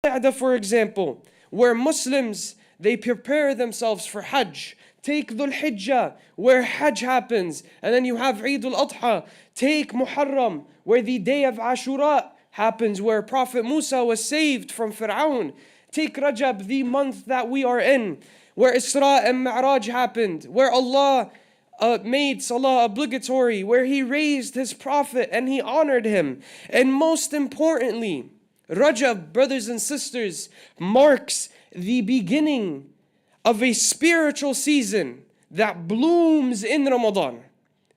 For example, where Muslims, they prepare themselves for Hajj. Take Dhul Hijjah, where Hajj happens, and then you have Eid al-Adha. Take Muharram, where the day of Ashura happens, where Prophet Musa was saved from Fir'aun. Take Rajab, the month that we are in, where Isra and Mi'raj happened, where Allah made Salah obligatory, where He raised His Prophet and He honored him. And most importantly, Rajab, brothers and sisters, marks the beginning of a spiritual season that blooms in Ramadan.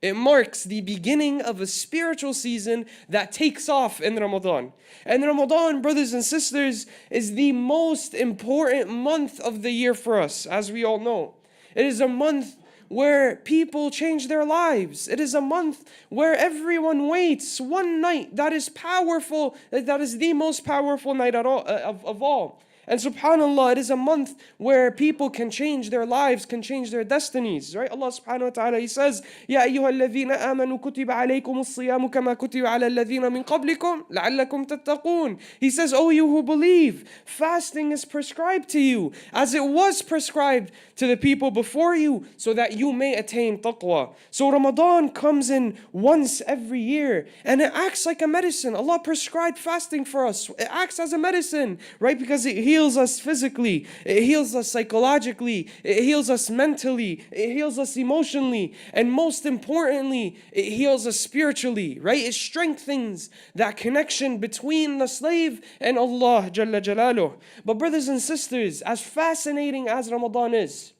It marks the beginning of a spiritual season that takes off in Ramadan. And Ramadan, brothers and sisters, is the most important month of the year for us, as we all know. It is a month where people change their lives. It is a month where everyone waits one night that is powerful, that is the most powerful night of all. And subhanAllah, it is a month where people can change their lives, can change their destinies. Right? Allah subhanahu wa ta'ala, He says, يَا أَيُّهَا الَّذِينَ آمَنُوا كُتِبَ عَلَيْكُمُ الصِّيَامُ كَمَا كُتِبَ عَلَى الَّذِينَ مِنْ قَبْلِكُمْ لَعَلَّكُمْ تَتَّقُونَ. He says, O you who believe, fasting is prescribed to you, as it was prescribed to the people before you, so that you may attain taqwa. So Ramadan comes in once every year, and it acts like a medicine. Allah prescribed fasting for us. It acts as a medicine, right? Because it heals us physically, it heals us psychologically, it heals us mentally, it heals us emotionally, and most importantly, it heals us spiritually, right? It strengthens that connection between the slave and Allah Jalla Jalaluh. But brothers and sisters, as fascinating as Ramadan is,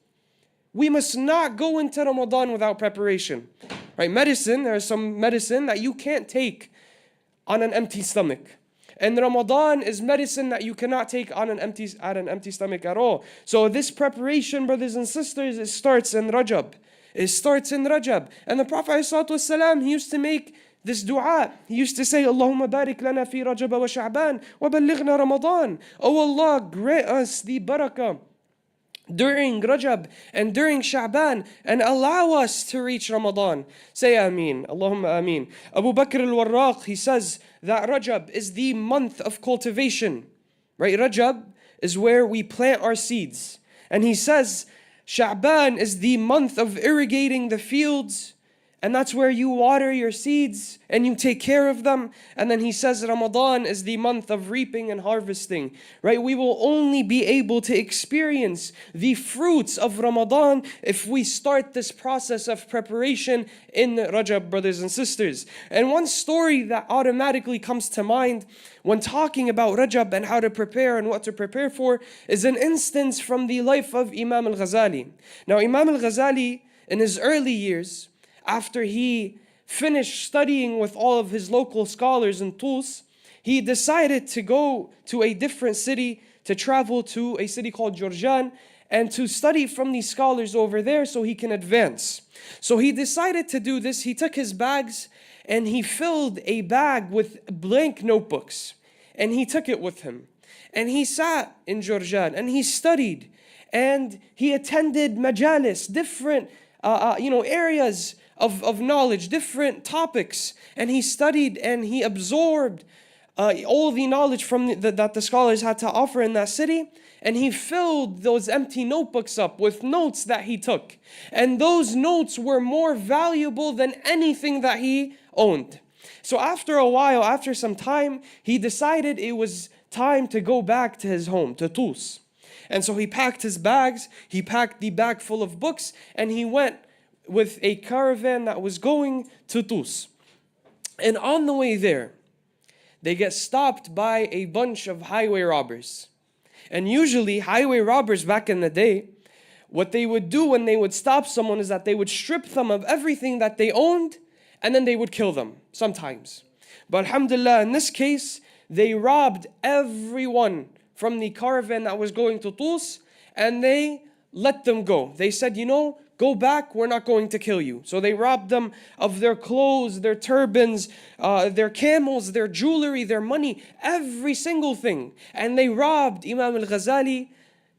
we must not go into Ramadan without preparation. Right? Medicine, there is some medicine that you can't take on an empty stomach. And Ramadan is medicine that you cannot take on an empty stomach at all. So this preparation, brothers and sisters, it starts in Rajab. It starts in Rajab. And the Prophet ﷺ, he used to make this dua. He used to say, Allahumma barik lana fi Rajab wa Sha'ban wa ballighna Ramadan. Oh Allah, grant us the barakah during Rajab and during Sha'ban, and allow us to reach Ramadan. Say Ameen. Allahumma Ameen. Abu Bakr al-Warraq, he says that Rajab is the month of cultivation. Right? Rajab is where we plant our seeds. And he says Sha'ban is the month of irrigating the fields, and that's where you water your seeds and you take care of them. And then he says Ramadan is the month of reaping and harvesting. Right? We will only be able to experience the fruits of Ramadan if we start this process of preparation in Rajab, brothers and sisters. And one story that automatically comes to mind when talking about Rajab and how to prepare and what to prepare for is an instance from the life of Imam al-Ghazali. Now, Imam al-Ghazali, in his early years, after he finished studying with all of his local scholars in Tus, he decided to go to a different city, to travel to a city called Jurjan, and to study from these scholars over there so he can advance. So he decided to do this. He took his bags and he filled a bag with blank notebooks, and he took it with him. And he sat in Jurjan and he studied, and he attended majalis, different areas of knowledge, different topics, and he studied and he absorbed all the knowledge from that the scholars had to offer in that city, and he filled those empty notebooks up with notes that he took. And those notes were more valuable than anything that he owned. So after a while, after some time, he decided it was time to go back to his home, to Tus. And so he packed his bags, he packed the bag full of books, and he went with a caravan that was going to Tus. And on the way there, they get stopped by a bunch of highway robbers. And usually highway robbers back in the day, what they would do when they would stop someone is that they would strip them of everything that they owned, and then they would kill them sometimes. But alhamdulillah, in this case, they robbed everyone from the caravan that was going to Tus, and they let them go. They said, go back, we're not going to kill you. So they robbed them of their clothes, their turbans, their camels, their jewelry, their money, every single thing. And they robbed Imam al-Ghazali,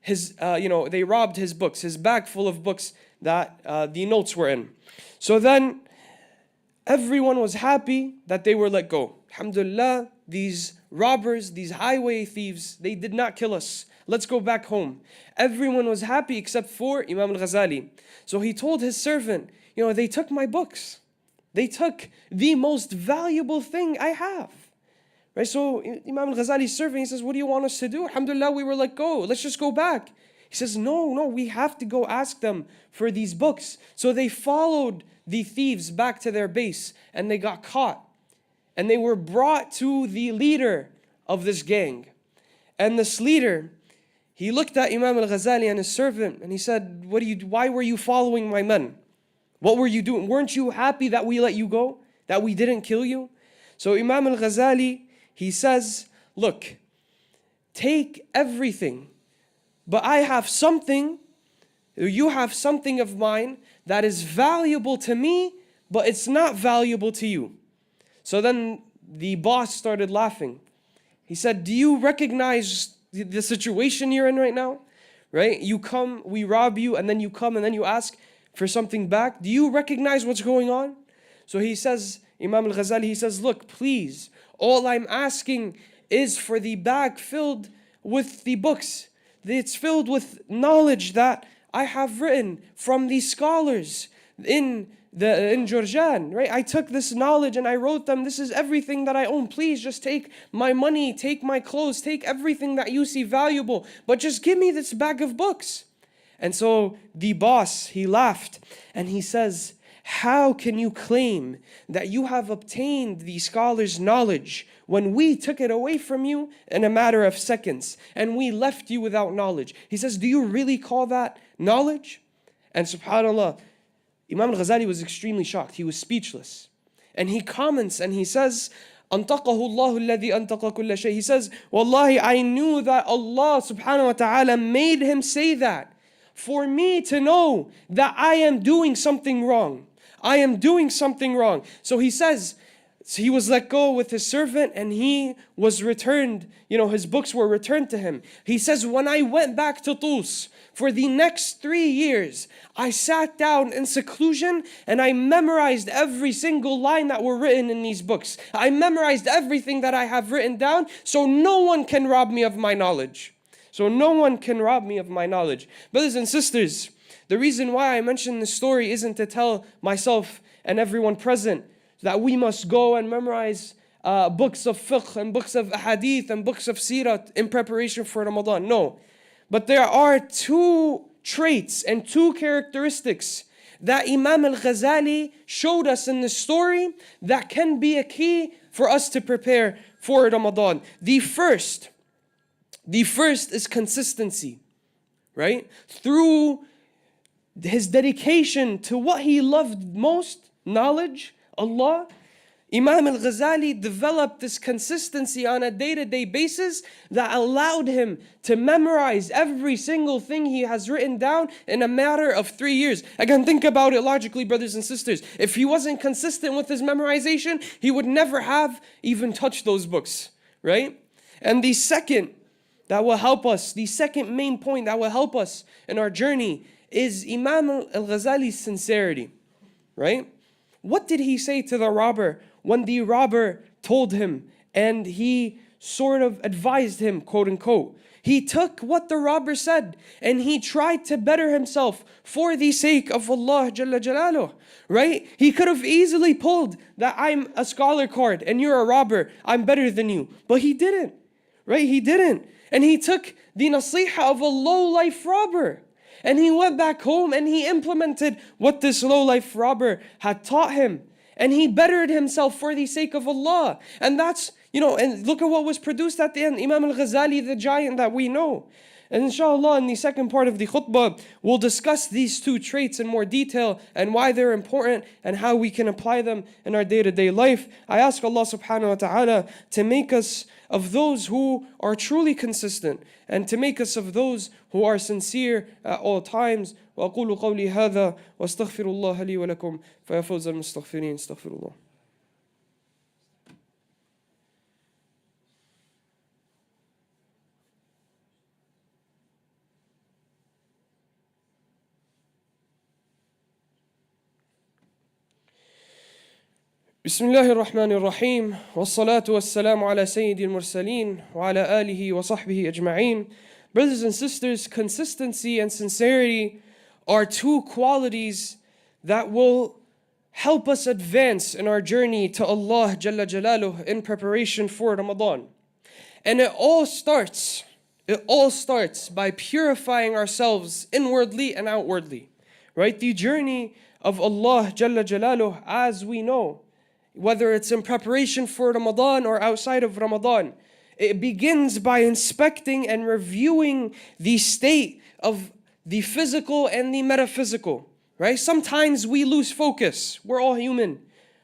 they robbed his books, his bag full of books that the notes were in. So then everyone was happy that they were let go. Alhamdulillah, these robbers, these highway thieves, they did not kill us. Let's go back home. Everyone was happy except for Imam al-Ghazali. So he told his servant, they took my books. They took the most valuable thing I have. Right? So Imam al-Ghazali's servant, he says, what do you want us to do? Alhamdulillah, we were let go. Let's just go back. He says, no, we have to go ask them for these books. So they followed the thieves back to their base and they got caught. And they were brought to the leader of this gang. And this leader, he looked at Imam al-Ghazali and his servant and he said, why were you following my men? What were you doing? Weren't you happy that we let you go? That we didn't kill you? So Imam al-Ghazali, he says, look, take everything, but I have something, you have something of mine that is valuable to me, but it's not valuable to you. So then the boss started laughing. He said, do you recognize the situation you're in right now? Right? You come, we rob you, and then you come and then you ask for something back. Do you recognize what's going on? So he says, Imam al-Ghazali, he says, look, please, all I'm asking is for the bag filled with the books. It's filled with knowledge that I have written from the scholars in Jurjan, right? I took this knowledge and I wrote them. This is everything that I own. Please just take my money, take my clothes, take everything that you see valuable, but just give me this bag of books. And so the boss, he laughed and he says, how can you claim that you have obtained the scholar's knowledge when we took it away from you in a matter of seconds and we left you without knowledge? He says, do you really call that knowledge? And subhanAllah, Imam al-Ghazali was extremely shocked. He was speechless. And he comments and he says, أَنْتَقَهُ اللَّهُ الَّذِي أَنْتَقَ كُلَّ شَيْءٍ. He says, Wallahi, I knew that Allah subhanahu wa ta'ala made him say that for me to know that I am doing something wrong. I am doing something wrong. So he says, he was let go with his servant and he was returned, his books were returned to him. He says, when I went back to Tus, for the next 3 years, I sat down in seclusion and I memorized every single line that were written in these books. I memorized everything that I have written down, so no one can rob me of my knowledge. So no one can rob me of my knowledge. Brothers and sisters, the reason why I mention this story isn't to tell myself and everyone present that we must go and memorize books of fiqh and books of hadith and books of seerah in preparation for Ramadan. No. But there are two traits and two characteristics that Imam al-Ghazali showed us in this story that can be a key for us to prepare for Ramadan. The first is consistency, right? Through his dedication to what he loved most, knowledge, Allah, Imam al-Ghazali developed this consistency on a day-to-day basis that allowed him to memorize every single thing he has written down in a matter of 3 years. Again, think about it logically, brothers and sisters. If he wasn't consistent with his memorization, he would never have even touched those books, right? And the second that will help us, the second main point that will help us in our journey is Imam al-Ghazali's sincerity, right? What did he say to the robber when the robber told him and he sort of advised him, quote unquote? He took what the robber said and he tried to better himself for the sake of Allah Jalla Jalaluh, right? He could have easily pulled that I'm a scholar card and you're a robber, I'm better than you. But he didn't, right? He didn't. And he took the nasiha of a low-life robber. And he went back home and he implemented what this low-life robber had taught him. And he bettered himself for the sake of Allah. And that's, and look at what was produced at the end. Imam al-Ghazali, the giant that we know. And inshallah, in the second part of the khutbah, we'll discuss these two traits in more detail and why they're important and how we can apply them in our day-to-day life. I ask Allah subhanahu wa ta'ala to make us of those who are truly consistent and to make us of those who are sincere at all times. وأقول قولي هذا واستغفر الله لي ولكم فيا فوز المستغفرين استغفر الله. بسم الله الرحمن الرحيم والصلاة والسلام على سيد المرسلين وعلى آله وصحبه أجمعين. Brothers and sisters, consistency and sincerity are two qualities that will help us advance in our journey to Allah Jalla Jalaluh in preparation for Ramadan. And it all starts by purifying ourselves inwardly and outwardly. Right? The journey of Allah Jalla Jalaluh, as we know, whether it's in preparation for Ramadan or outside of Ramadan, it begins by inspecting and reviewing the state of the physical and the metaphysical, right? Sometimes we lose focus. We're all human,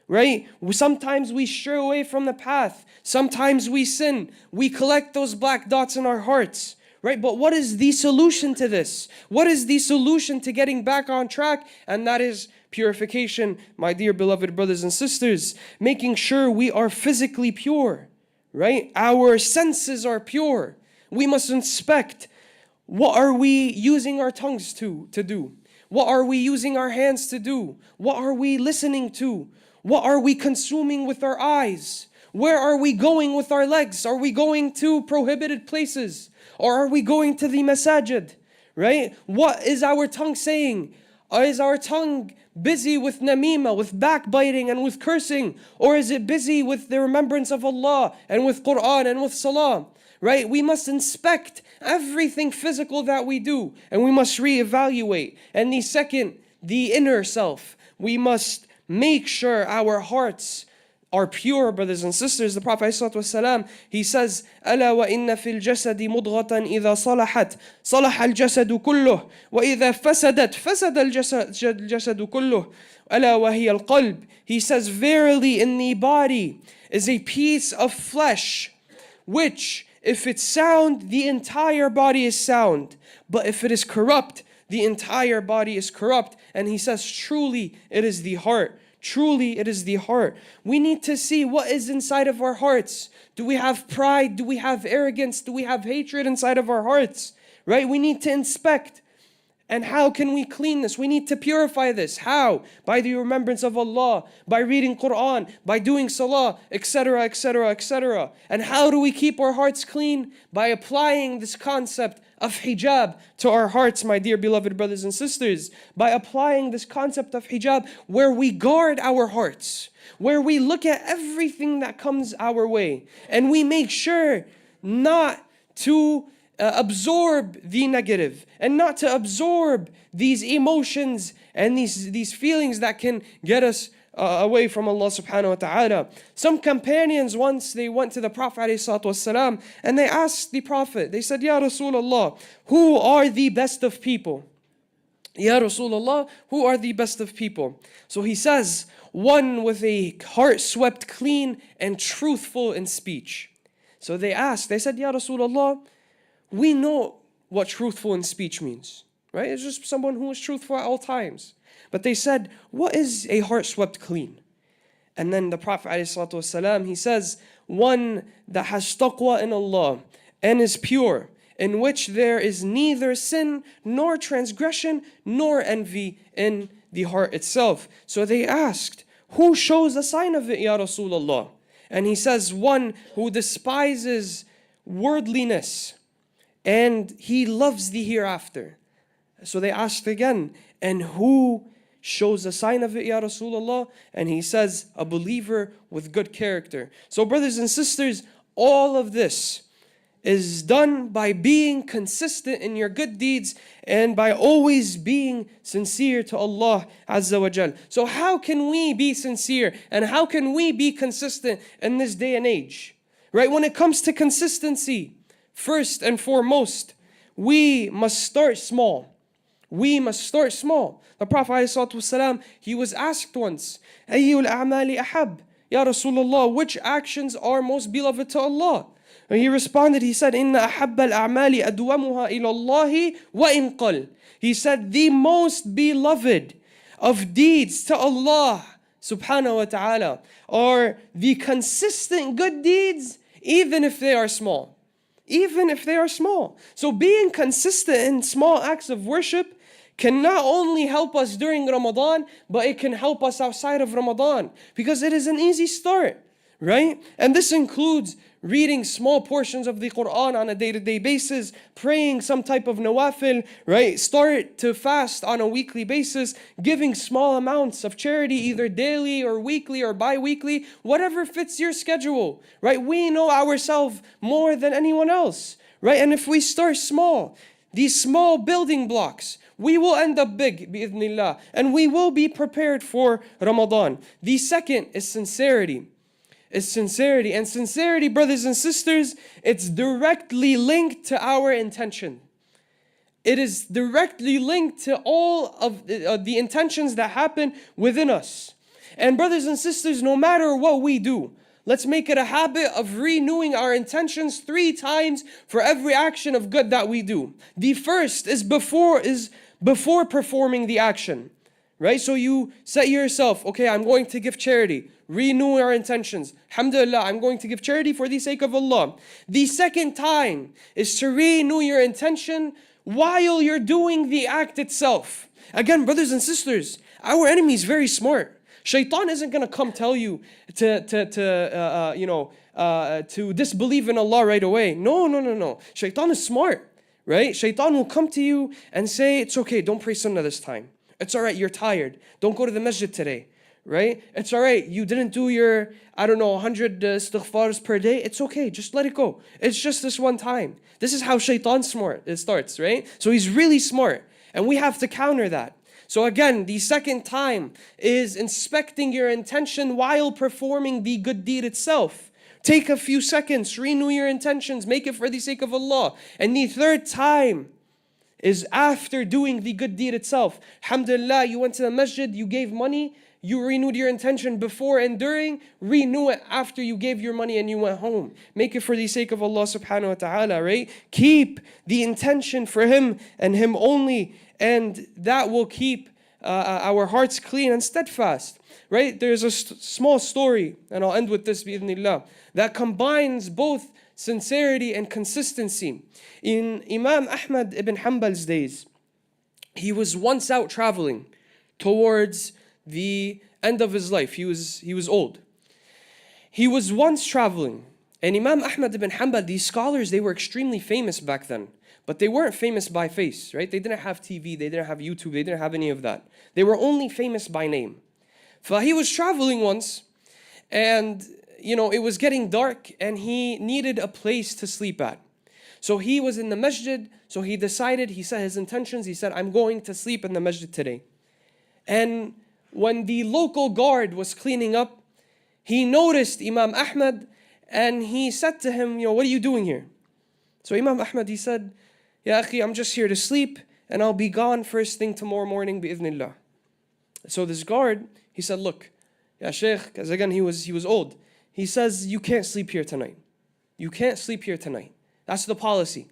right? Sometimes we stray away from the path. Sometimes we sin. We collect those black dots in our hearts, right? But what is the solution to this? What is the solution to getting back on track? And that is purification, my dear beloved brothers and sisters. Making sure we are physically pure, right? Our senses are pure. We must inspect, what are we using our tongues to do? What are we using our hands to do? What are we listening to? What are we consuming with our eyes? Where are we going with our legs? Are we going to prohibited places? Or are we going to the masajid? Right? What is our tongue saying? Is our tongue busy with namima, with backbiting and with cursing? Or is it busy with the remembrance of Allah and with Quran and with Salah? Right? We must inspect everything physical that we do, and we must reevaluate. And the second, the inner self. We must make sure our hearts are pure, brothers and sisters. The Prophet ﷺ, he says, ألا وإن في الجسد مضغة إذا صلحت صلح الجسد كله وإذا فسدت فسد الجسد كله ألا وهي القلب. He says, verily in the body is a piece of flesh, which if it's sound, the entire body is sound. But if it is corrupt, the entire body is corrupt. And he says, truly it is the heart. Truly, it is the heart. We need to see what is inside of our hearts. Do we have pride? Do we have arrogance? Do we have hatred inside of our hearts? Right? We need to inspect. And how can we clean this? We need to purify this. How? By the remembrance of Allah, by reading Quran, by doing Salah, etc., etc., etc. And how do we keep our hearts clean? By applying this concept of hijab to our hearts, my dear beloved brothers and sisters. By applying this concept of hijab, where we guard our hearts, where we look at everything that comes our way, and we make sure not to absorb the negative, and not to absorb these emotions and these feelings that can get us away from Allah subhanahu wa ta'ala. Some companions once, they went to the Prophet ﷺ and they asked the Prophet, they said, Ya Rasulullah, who are the best of people? Ya Rasulullah, who are the best of people? So he says, one with a heart swept clean and truthful in speech. So they asked, they said, Ya Rasulullah, we know what truthful in speech means, right? It's just someone who is truthful at all times. But they said, what is a heart swept clean? And then the Prophet ﷺ, he says, one that has taqwa in Allah and is pure, in which there is neither sin, nor transgression, nor envy in the heart itself. So they asked, who shows a sign of it, Ya Rasulullah? And he says, one who despises worldliness, and he loves the hereafter. So they asked again, and who shows a sign of it, Ya Rasulullah? And he says, a believer with good character. So brothers and sisters, all of this is done by being consistent in your good deeds and by always being sincere to Allah Azza wa Jal. So how can we be sincere and how can we be consistent in this day and age? Right? When it comes to consistency, first and foremost, we must start small. We must start small. The Prophet ﷺ, he was asked once, أَيُّ الْأَعْمَالِ أَحَبْ? Ya Rasulullah, which actions are most beloved to Allah? And he responded, he said, إِنَّ أَحَبَّ الْأَعْمَالِ أَدْوَمُهَا إِلَى اللَّهِ وَإِنْ قَلْ. He said, the most beloved of deeds to Allah subhanahu wa ta'ala are the consistent good deeds, even if they are small. Even if they are small. So being consistent in small acts of worship can not only help us during Ramadan, but it can help us outside of Ramadan, because it is an easy start, right? And this includes reading small portions of the Quran on a day-to-day basis, praying some type of nawafil, right? Start to fast on a weekly basis, giving small amounts of charity, either daily or weekly or bi-weekly, whatever fits your schedule, right? We know ourselves more than anyone else, right? And if we start small, these small building blocks, we will end up big, bi'idhnillah, and we will be prepared for Ramadan. The second is sincerity. And sincerity, brothers and sisters, it's directly linked to our intention. It is directly linked to all of the intentions that happen within us. And brothers and sisters, no matter what we do, let's make it a habit of renewing our intentions 3 times for every action of good that we do. The first is before performing the action, right? So you set yourself, okay, I'm going to give charity. Renew our intentions. Alhamdulillah, I'm going to give charity for the sake of Allah. The second time is to renew your intention while you're doing the act itself. Again, brothers and sisters, our enemy is very smart. Shaitan isn't going to come tell you to disbelieve in Allah right away. No. Shaitan is smart, right? Shaitan will come to you and say, it's okay, don't pray sunnah this time. It's all right, you're tired. Don't go to the masjid today. Right? It's all right. You didn't do your, 100 istighfars per day. It's okay. Just let it go. It's just this one time. This is how shaitan starts, right? So he's really smart. And we have to counter that. So again, the second time is inspecting your intention while performing the good deed itself. Take a few seconds, renew your intentions, make it for the sake of Allah. And the third time is after doing the good deed itself. Alhamdulillah, you went to the masjid, you gave money, you renewed your intention before and during, renew it after you gave your money and you went home. Make it for the sake of Allah subhanahu wa ta'ala, right? Keep the intention for Him and Him only, and that will keep our hearts clean and steadfast, right? There's a small story, and I'll end with this, bi'idhnillah, that combines both sincerity and consistency. In Imam Ahmad ibn Hanbal's days, he was once out traveling towards the end of his life. He was old. He was once traveling, and Imam Ahmad ibn Hanbal, these scholars, they were extremely famous back then, but they weren't famous by face, right? They didn't have TV, they didn't have YouTube, they didn't have any of that. They were only famous by name. So he was traveling once, and it was getting dark, and he needed a place to sleep at. So he was in the masjid, so he decided, he set his intentions, he said, I'm going to sleep in the masjid today. And when the local guard was cleaning up, he noticed Imam Ahmad, and he said to him, what are you doing here? So Imam Ahmad, he said, Ya akhi, I'm just here to sleep, and I'll be gone first thing tomorrow morning, bi'idhnillah. So this guard, he said, look, Ya Shaykh, because again, he was old. He says, you can't sleep here tonight. You can't sleep here tonight. That's the policy.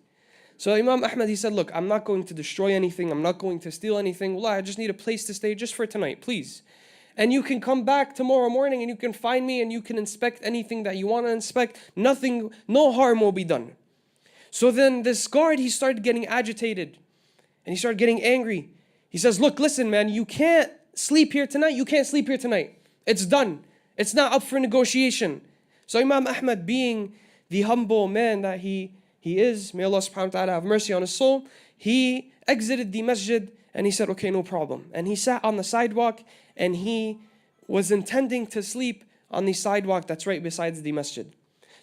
So Imam Ahmad, he said, look, I'm not going to destroy anything. I'm not going to steal anything. Wallah, I just need a place to stay just for tonight, please. And you can come back tomorrow morning and you can find me and you can inspect anything that you want to inspect. Nothing, no harm will be done. So then this guard, he started getting agitated and he started getting angry. He says, look, listen, man, you can't sleep here tonight. You can't sleep here tonight. It's done. It's not up for negotiation. So Imam Ahmad, being the humble man that he is, may Allah subhanahu wa ta'ala have mercy on his soul, he exited the masjid and he said, okay, no problem. And he sat on the sidewalk and he was intending to sleep on the sidewalk that's right besides the masjid.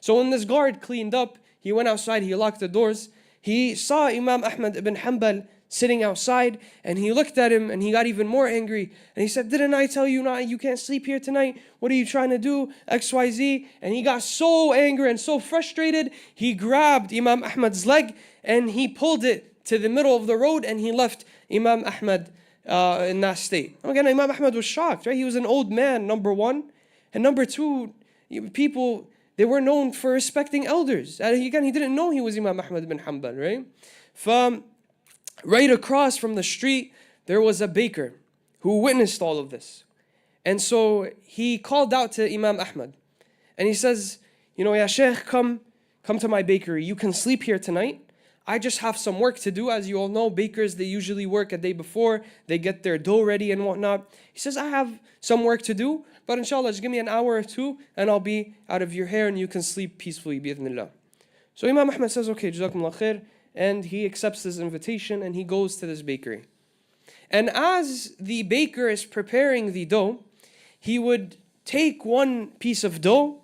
So when this guard cleaned up, he went outside, he locked the doors, he saw Imam Ahmad ibn Hanbal sitting outside, and he looked at him and he got even more angry. And he said, didn't I tell you you can't sleep here tonight? What are you trying to do? XYZ. And he got so angry and so frustrated, he grabbed Imam Ahmad's leg and he pulled it to the middle of the road and he left Imam Ahmad in that state. Again, Imam Ahmad was shocked, right? He was an old man, number one. And number two, people, they were known for respecting elders. And again, he didn't know he was Imam Ahmad ibn Hanbal, right? Right across from the street, there was a baker who witnessed all of this. And so he called out to Imam Ahmad. And he says, Ya Shaykh, come to my bakery. You can sleep here tonight. I just have some work to do. As you all know, bakers, they usually work a day before. They get their dough ready and whatnot. He says, I have some work to do, but inshallah, just give me an hour or two and I'll be out of your hair and you can sleep peacefully, bi'idhnillah. So Imam Ahmad says, okay, jazakumullah khair. And he accepts this invitation and he goes to this bakery. And as the baker is preparing the dough, he would take one piece of dough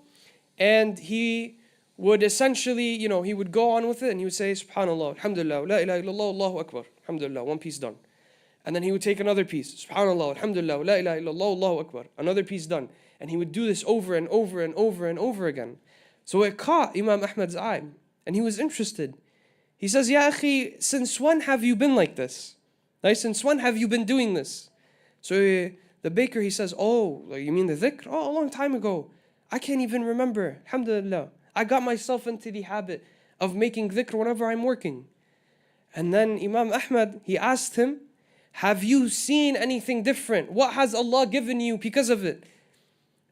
and he would essentially, he would go on with it and he would say, Subhanallah, Alhamdulillah, La ilaha illallah, Allahu Akbar, Alhamdulillah, one piece done. And then he would take another piece, Subhanallah, Alhamdulillah, La ilaha illallah, Allahu Akbar, another piece done. And he would do this over and over and over and over again. So it caught Imam Ahmad's eye and he was interested. He says, Ya akhi, since when have you been like this? Right? Since when have you been doing this? So the baker, he says, oh, you mean the dhikr? Oh, a long time ago. I can't even remember. Alhamdulillah. I got myself into the habit of making dhikr whenever I'm working. And then Imam Ahmad, he asked him, have you seen anything different? What has Allah given you because of it?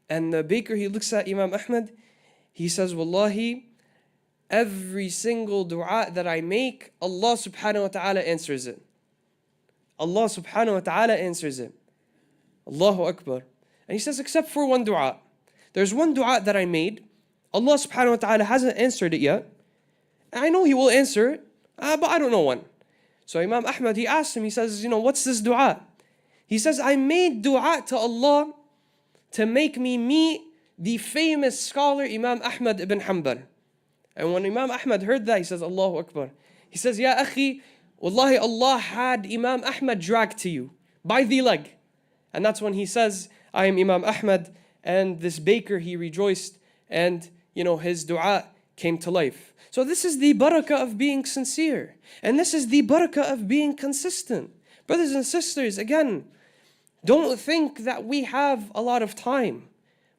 And the baker, he looks at Imam Ahmad, he says, Wallahi, every single dua that I make, Allah subhanahu wa ta'ala answers it. Allah subhanahu wa ta'ala answers it. Allahu Akbar. And he says, except for one dua. There's one dua that I made. Allah subhanahu wa ta'ala hasn't answered it yet. I know He will answer it, but I don't know when. So Imam Ahmad, he asked him, he says, what's this dua? He says, I made dua to Allah to make me meet the famous scholar Imam Ahmad ibn Hanbal. And when Imam Ahmad heard that, he says, Allahu Akbar. He says, Ya akhi, wallahi, Allah had Imam Ahmad dragged to you by the leg. And that's when he says, I am Imam Ahmad. And this baker, he rejoiced and his dua came to life. So this is the barakah of being sincere. And this is the barakah of being consistent. Brothers and sisters, again, don't think that we have a lot of time.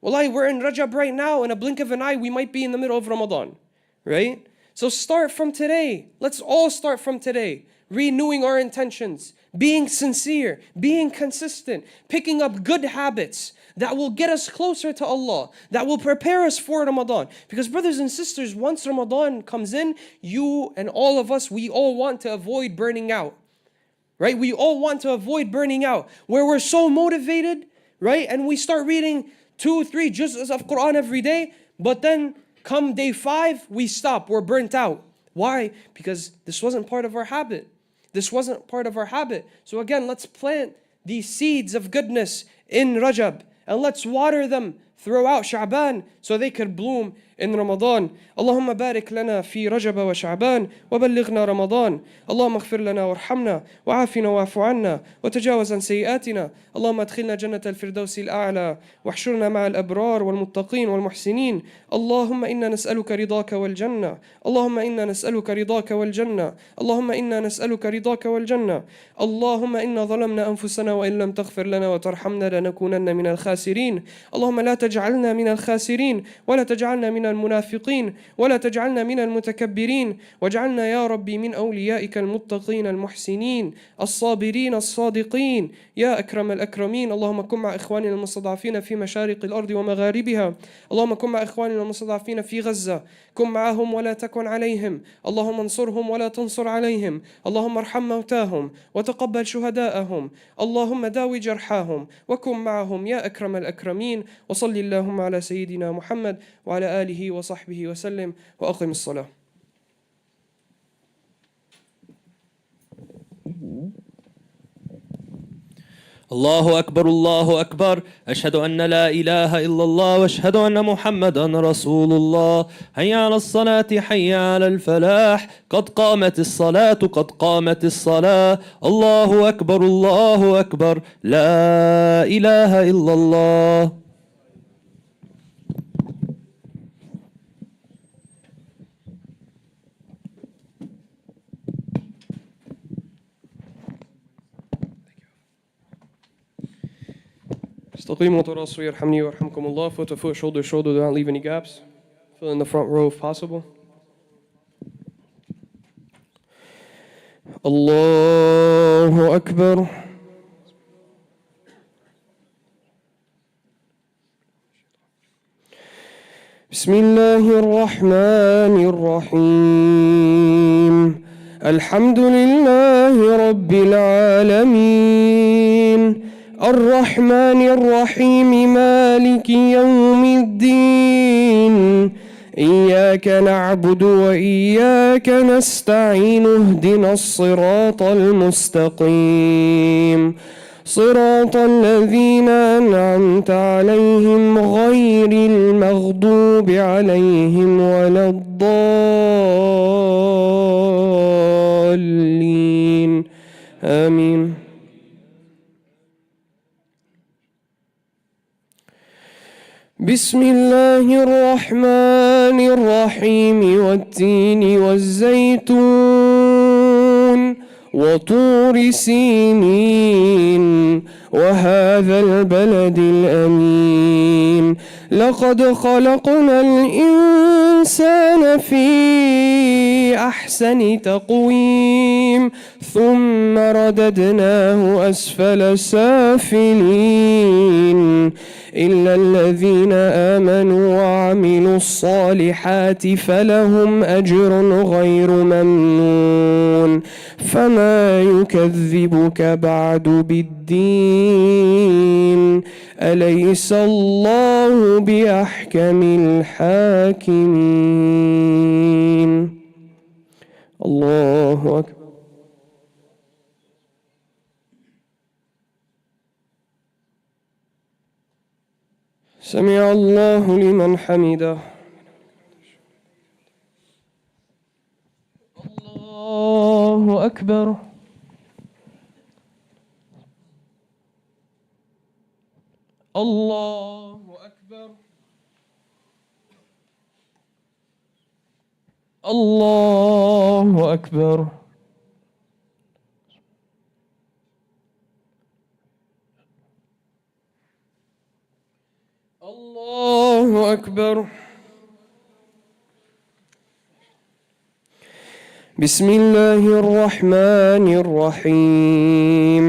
Wallahi, we're in Rajab right now. In a blink of an eye, we might be in the middle of Ramadan. Right? So start from today. Let's all start from today. Renewing our intentions. Being sincere. Being consistent. Picking up good habits that will get us closer to Allah, that will prepare us for Ramadan. Because brothers and sisters, once Ramadan comes in, you and all of us, we all want to avoid burning out. Right? We all want to avoid burning out. Where we're so motivated, right? And we start reading 2, 3 juz'as of Quran every day, but then come day 5, we stop, we're burnt out. Why? Because this wasn't part of our habit. This wasn't part of our habit. So again, let's plant these seeds of goodness in Rajab. And let's water them throughout Sha'ban so they could bloom in Ramadan. اللهم بارك لنا في رجب وشعبان وبلغنا رمضان. اللهم اغفر لنا وارحمنا وعافنا واعف عنا وتجاوز عن سيئاتنا. اللهم ادخلنا جنة الفردوس الأعلى واحشرنا مع الأبرار والمتقين والمحسنين. اللهم إنا نسألك رضاك والجنة. اللهم إنا نسألك رضاك والجنة. اللهم إنا نسألك رضاك والجنة. اللهم إنا ظلمنا أنفسنا وإن لم تغفر لنا وترحمنا لنكونن من الخاسرين. اللهم لا تجعلنا من الخاسرين ولا تجعلنا من المنافقين ولا تجعلنا من المتكبرين واجعلنا يا ربي من أوليائك المتقين المحسنين الصابرين الصادقين يا أكرم الأكرمين. اللهم كن مع إخواننا المستضعفين في مشارق الأرض ومغاربها. اللهم كن مع إخواننا المستضعفين في غزة. كن معهم ولا تكن عليهم. اللهم انصرهم ولا تنصر عليهم. اللهم ارحم موتاهم وتقبل شهداءهم. اللهم داوي جرحاهم وكن معهم يا أكرم الأكرمين. وصل اللهم على سيدنا محمد وعلى آله وصحبه وسلم وأقم الصلاة. الله أكبر الله أكبر أشهد أن لا إله إلا الله وأشهد أن محمدا رسول الله. حي على الصلاة حي على الفلاح قد قامت الصلاة قد قامت الصلاة. الله أكبر الله أكبر لا إله إلا الله. استقيموا وتراصوا يرحمني ويرحمكم الله. Foot to foot, shoulder to shoulder, do not leave any gaps. Fill in the front row if possible. Allahu Akbar. بسم الله الرحمن الرحيم. الحمد لله رب العالمين الرحمن الرحيم مالك يوم الدين إياك نعبد وإياك نستعين اهدنا الصراط المستقيم صراط الذين أنعمت عليهم غير المغضوب عليهم ولا الضالين آمين. بسم الله الرحمن الرحيم والتين والزيتون وطور سينين وهذا البلد الأمين لقد خلقنا الإنسان في أحسن تقويم ثم رددناه أسفل سافلين إلا الذين آمنوا وعملوا الصالحات فلهم أجر غير ممنون فما يكذبك بعد بالدين أليس الله بأحكم الحاكمين. الله أكبر. سمع الله لمن حمده. الله أكبر. الله أكبر. الله أكبر. الله أكبر. بسم الله الرحمن الرحيم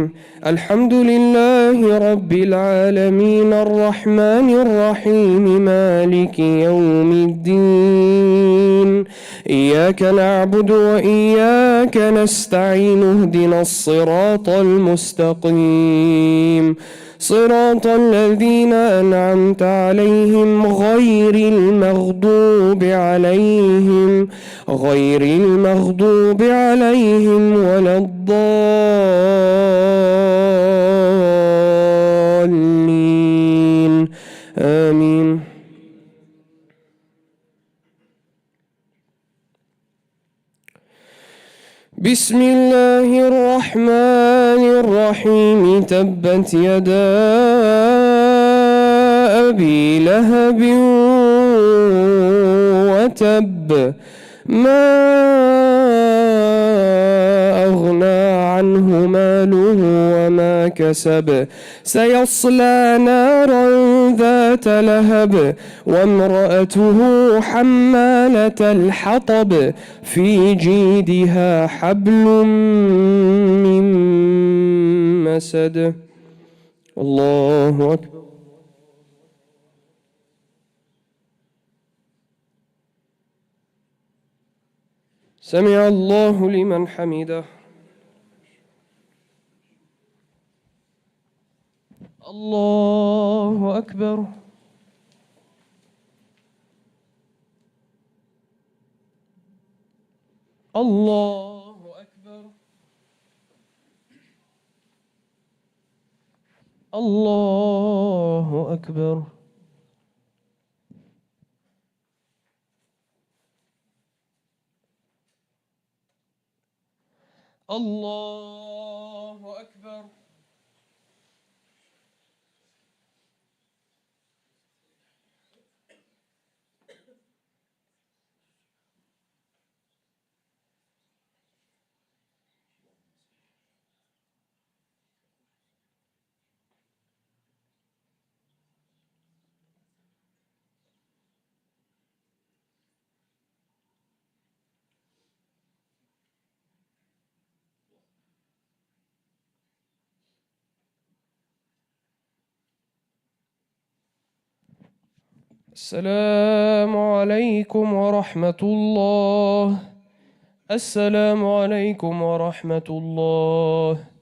الحمد لله رب العالمين الرحمن الرحيم مالك يوم الدين إياك نعبد وإياك نستعين اهدنا الصراط المستقيم صراط الذين أنعمت عليهم غير المغضوب عليهم ولا الضالين آمين. بسم الله الرحمن الرحيم تبت يدا أبي لهب وتب ما أغنى عنه ماله وما كسب سيصلى نارا ذات لهب وامرأته حمالة الحطب في جيدها حبل من مسد. الله أكبر. سمع الله لمن حمده. الله أكبر. الله أكبر. الله أكبر. الله أكبر. السلام عليكم ورحمة الله السلام عليكم ورحمة الله.